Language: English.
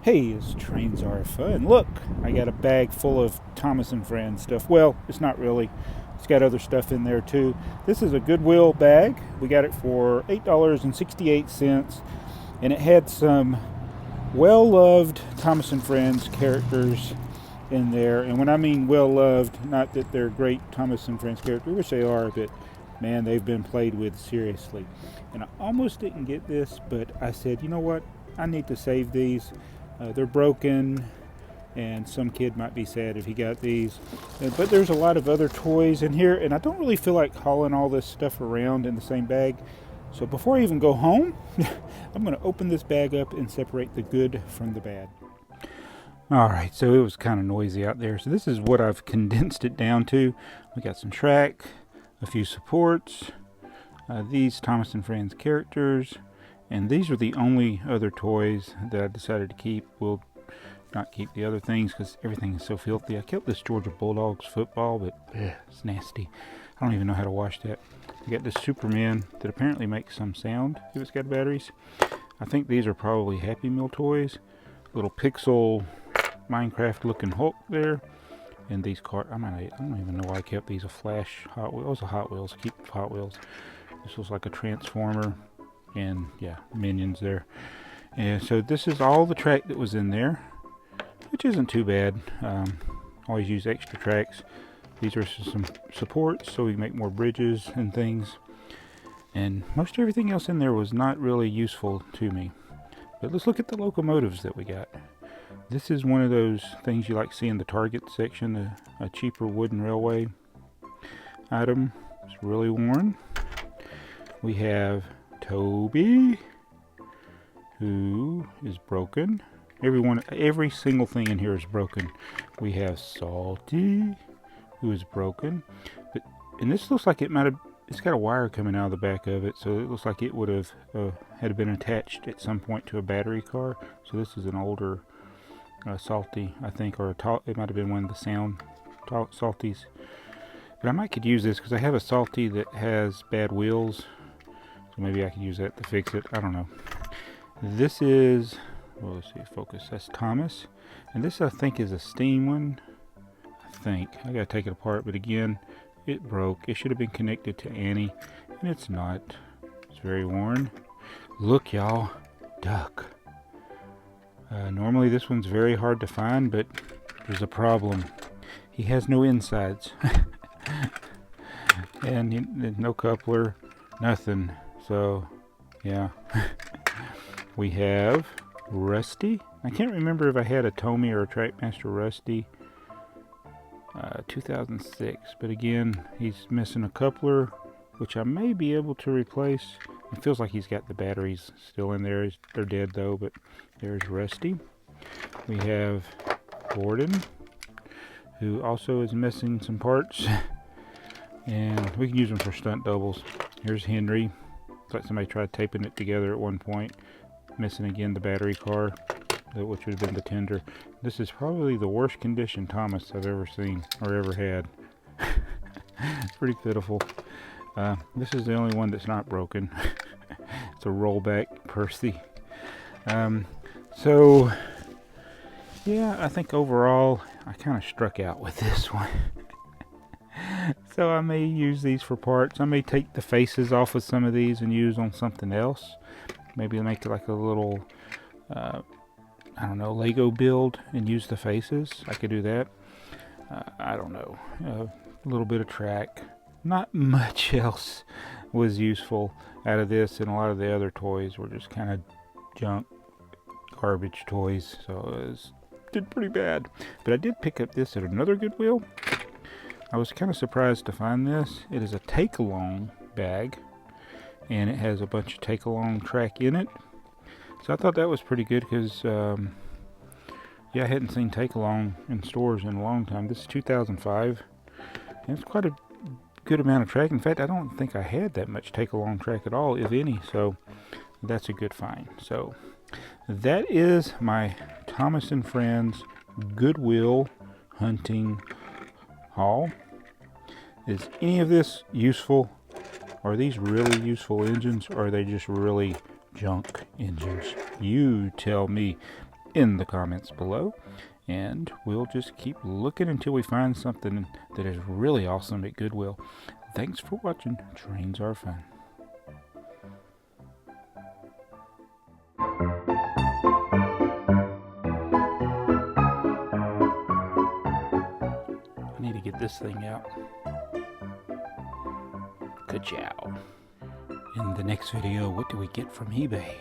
Hey, his trains are fun. Look, I got a bag full of Thomas and Friends stuff. Well, it's not really. It's got other stuff in there too. This is a Goodwill bag. We got it for $8.68, and it had some well-loved Thomas and Friends characters in there. And when I mean well-loved, not that they're great Thomas and Friends characters, which they are, but man, they've been played with seriously. And I almost didn't get this, but I said, you know what? I need to save these. They're broken, and some kid might be sad if he got these. But there's a lot of other toys in here, and I don't really feel like hauling all this stuff around in the same bag. So before I even go home, I'm going to open this bag up and separate the good from the bad. Alright, so it was kind of noisy out there. So this is what I've condensed it down to. We got some track, a few supports, these Thomas and Friends characters, and these are the only other toys that I decided to keep. We'll not keep the other things because everything is so filthy. I kept this Georgia Bulldogs football, but it's nasty. I don't even know how to wash that. I got this Superman that apparently makes some sound if it's got batteries. I think these are probably Happy Meal toys. Little pixel Minecraft looking Hulk there. And these cars, I don't even know why I kept these. A Flash Hot Wheels, a Hot Wheels. Keep Hot Wheels. This was like a Transformer. And yeah, Minions there. And so this is all the track that was in there, which isn't too bad. Always use extra tracks. These are some supports so we can make more bridges and things. And most everything else in there was not really useful to me. But let's look at the locomotives that we got. This is one of those things you like to see in the Target section, a cheaper wooden railway item. It's really worn. We have Toby, who is broken. Every single thing in here is broken. We have Salty, who is broken. And this looks like it's got a wire coming out of the back of it, so it looks like it would have had been attached at some point to a battery car. So this is an older Salty, I think, or it might have been one of the sound Salties. But I might could use this because I have a Salty that has bad wheels. So maybe I could use that to fix it. I don't know. This is, well, let's see, focus. That's Thomas. And this, I think, is a steam one. I think. I gotta take it apart, but again, it broke. It should have been connected to Annie, and it's not. It's very worn. Look, y'all. Duck. Normally this one's very hard to find, but there's a problem. He has no insides. And no coupler. Nothing. So, yeah. We have Rusty. I can't remember if I had a Tomy or a Trackmaster Rusty. 2006. But again, he's missing a coupler, which I may be able to replace. It feels like he's got the batteries still in there. They're dead though, but there's Rusty. We have Gordon, who also is missing some parts. And we can use them for stunt doubles. Here's Henry. Looks like somebody tried taping it together at one point. Missing again the battery car, which would have been the tender. This is probably the worst condition Thomas I've ever seen or ever had. It's pretty pitiful. This is the only one that's not broken. It's a rollback Percy. So yeah, I think overall I kind of struck out with this one. So I may use these for parts. I may take the faces off of some of these and use on something else. Maybe make it like a little, I don't know, Lego build and use the faces. I could do that. I don't know. A little bit of track. Not much else was useful out of this, and a lot of the other toys were just kind of junk, garbage toys. So it did pretty bad. But I did pick up this at another Goodwill. I was kind of surprised to find this. It is a take-along bag, and it has a bunch of take-along track in it. So I thought that was pretty good because, yeah, I hadn't seen take-along in stores in a long time. This is 2005, and it's quite a good amount of track. In fact, I don't think I had that much take-along track at all, if any, so that's a good find. So that is my Thomas and Friends Goodwill hunting haul. Is any of this useful? Are these really useful engines, or are they just really junk engines? You tell me. in the comments below. And we'll just keep looking until we find something that is really awesome at Goodwill. Thanks for watching. Trains are fun. I need to get this thing out. Ka-chow. In the next video, what do we get from eBay?